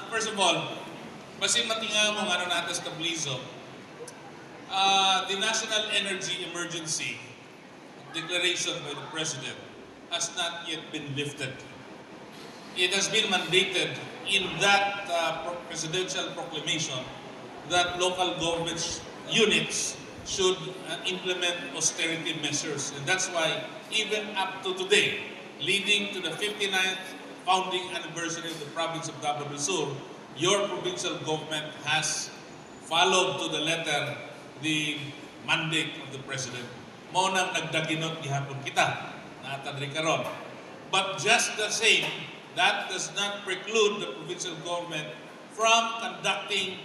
First of all, basin matinga mo nga ano natin sa Tablizo, the National Energy Emergency declaration by the President has not yet been lifted. It has been mandated in that presidential proclamation that local government units should implement austerity measures. And that's why even up to today, leading to the 59th founding anniversary of the province of Davao del Sur, your provincial government has followed to the letter the mandate of the President. Mao nang nagdaginot gihapon kita, natadri karon. But just the same, that does not preclude the provincial government from conducting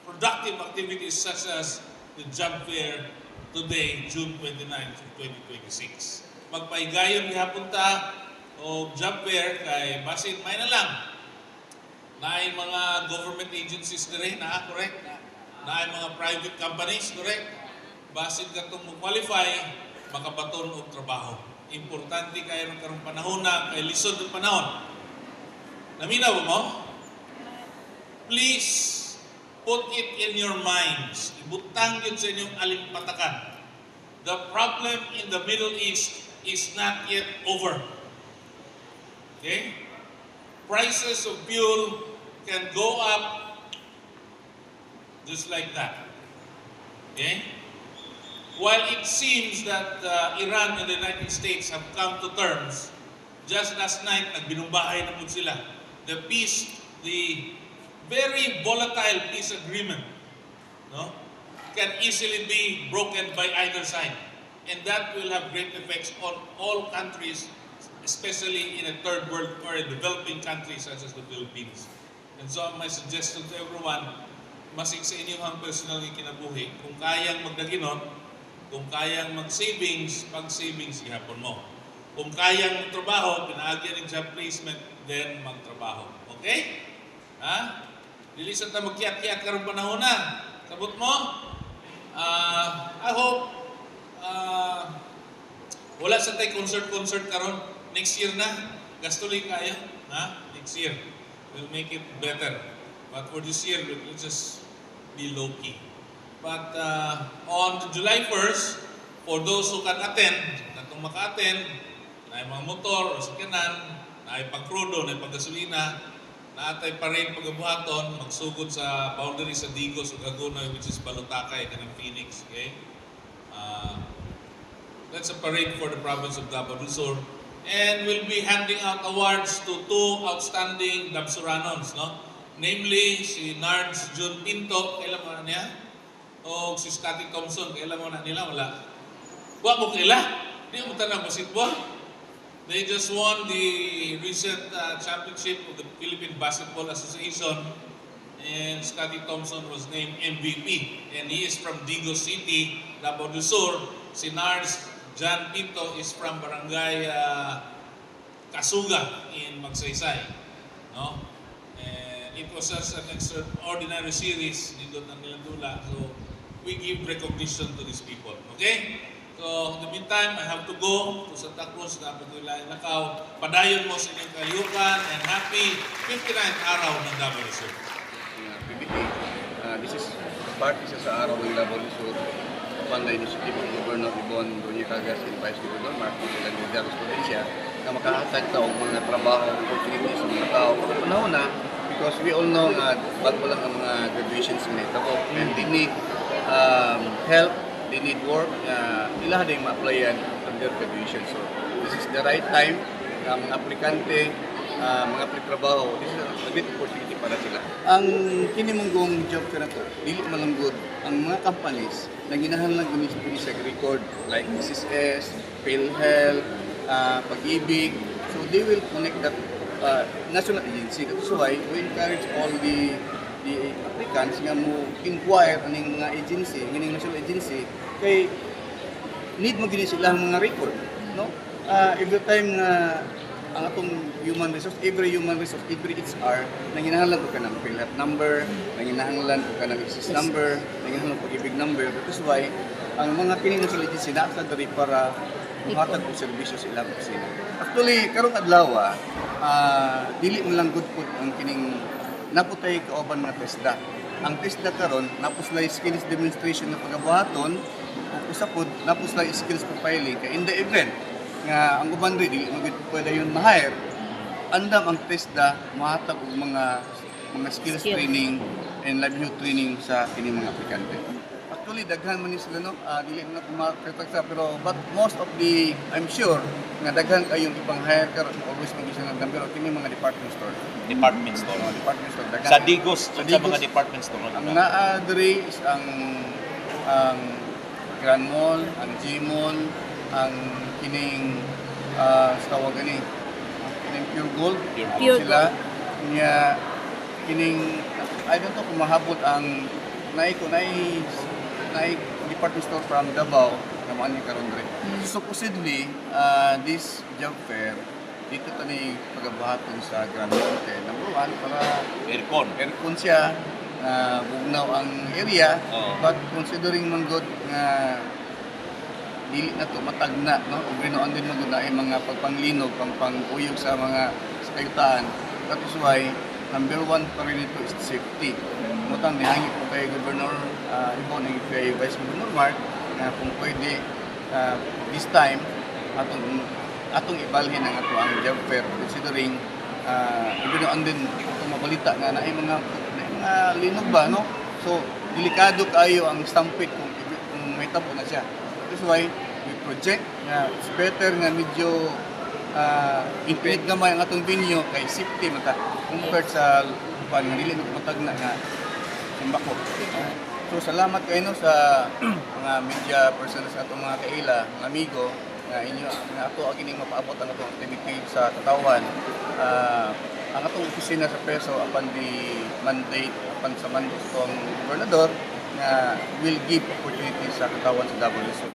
productive activities such as the job fair today, June 29, 2026. Magpaigayon gihapon ta o job fair kay basin may na lang. Naay mga government agencies dire na correct. Naay mga private companies correct. Basin katong mo qualify makabaton og trabaho. Importante kay magkaroon panahon na kay lisod ng panahon. Naminaw mo? Please put it in your minds. Ibutang yun sa inyong alimpatakan. The problem in the Middle East is not yet over. Okay? Prices of fuel can go up just like that. Okay? While it seems that Iran and the United States have come to terms, just last night, nagbinumbahay na po sila. The very volatile peace agreement, no, can easily be broken by either side. And that will have great effects on all countries, especially in a third world or a developing country such as the Philippines. And so my suggestion to everyone, masig sa inyong personal kinabuhi, kung kayang magdaginot, kung kayang mag-savings, pag-savings ihapon mo. Kung kayang magtrabaho, pinaagyan ng job placement, then magtrabaho. Okay? Ha? Lilisan ta magkiat-kiat karong panahon na. Sabot mo? I hope wala sa tayo concert karon next year na. Gastuloy kaya. Ha? Next year. We'll make it better. But for this year, we'll just be low-key. But on July 1st, for those who can attend, natong maka-attend, na mga motor o sakyanan, na pagkrudo, na paggasolina, na atay parade pagabuhaton, magsugod sa boundary sa Digos o Gagunoy, which is Balutakay, kanang Phoenix. Okay? That's a parade for the province of Davao del Sur. And we'll be handing out awards to two outstanding Dabsuranons, no? Namely, si Nards Jun Pinto, kailan mo na niya? O si Scotty Thompson, kailan mo na nila? Wala. Wa mo kaila? Di mo tanang basketball? They just won the recent championship of the Philippine Basketball Association, and Scotty Thompson was named MVP. And he is from Digos City, Davao del Sur. Si Nards Jan Pinto is from Barangay Kasuga in Magsaysay. No? And it was such an extraordinary series nito ng nilang dula. So we give recognition to these people. Okay? So in the meantime, I have to go to Santa Cruz, dapat nila Lakaw. Padayon mo sa inyong kayukan and happy 59th araw ng Davao del Sur. PBT, this is part isa sa araw ng Davao del Sur upon the initiative of Governor Ibon Doña Cagas and Vice Governor Mark Nilan Villaros Provincia na makahatag ta og mga trabaho opportunities sa mga tao sa panahon na, because we all know nga bago lang ang mga graduations ng Davao and they need help, they need work, nila din ma-applyan under graduation. So this is the right time mga aplikante, mga aplik-trabaho, this is a great opportunity para sila. Ang kinimunggong job ka na to, dili malanggod ang mga companies na ginahanlang guni sa record like SSS, PhilHealth, Pag-ibig. So they will connect that national agency. That's why we encourage all the applicants nga mo inquire aning mga agency, aning national agency, kay need mo gini sila mga record, no? Every time nga ang atong human resource, every HR, nanginahanglan ko ka ng PhilHealth number, nanginahanglan ko ka ng SSS number, nanginahanglan ko Pag-ibig number. That's why ang mga kining national agency naasa diri para hatag og serbisyo sa ilang opisina. Actually, karong adlaw dili mo lang good food ang kining naputay kauban nga TESDA. Ang TESDA karon napuslay skills demonstration na pagabuhaton ug usapod napuslay skills profiling kay in the event nga ang uban dili mo gid pwede yun ma-hire, andam ang TESDA mahatag og mga skills training and livelihood training sa kini mga aplikante. Actually, daghan man ni sila, no? Dili na kumakritak sa, pero but most of the, I'm sure, nga daghan kayong ibang hire ka, always mag-isa ng pero kini mga department store. Department store. Department store. Daghan Sa Digos, Sa sa Digos. mga department store. Ang naa-dre is ang Grand Mall, ang G-Mall, ang kining, sa tawag ani, kining Pure Gold. Pure Sila, niya, kining, I don't know kung mahabot ang naay department store from Davao na maani karon dre. Supposedly, this job fair dito tani pagabuhaton sa Grand Monte. Number one, para aircon siya, bugnaw ang area, Oo. but considering man good nga dili na to matagna, no? Ug ginoon din man gud na ay mga pagpanglinog, pangpanguyog sa mga kayutaan. That is why number one pa rin ito is safety. Mutang nihangit po kay Governor Ibon and kay Vice Governor Mark na kung pwede this time atong ibalhin ang ato ang job fair considering ibinoon din itong mabalita nga naay mga linog ba, no? So delikado kayo ang stampede kung may tabo na siya. That's why we project nga it's better nga medyo infinite gamay ang atong venue kay safety mata compared sa pan nga dili matag na nga simbako. So salamat kayo no sa mga media persons sa atong mga kaila, mga amigo nga inyo nga ato kining mapaabot ang atong activity sa Katawan. Ang atong opisina sa Peso apan di mandate apan sa mandos tong gobernador nga will give opportunities sa Katawan sa WSO.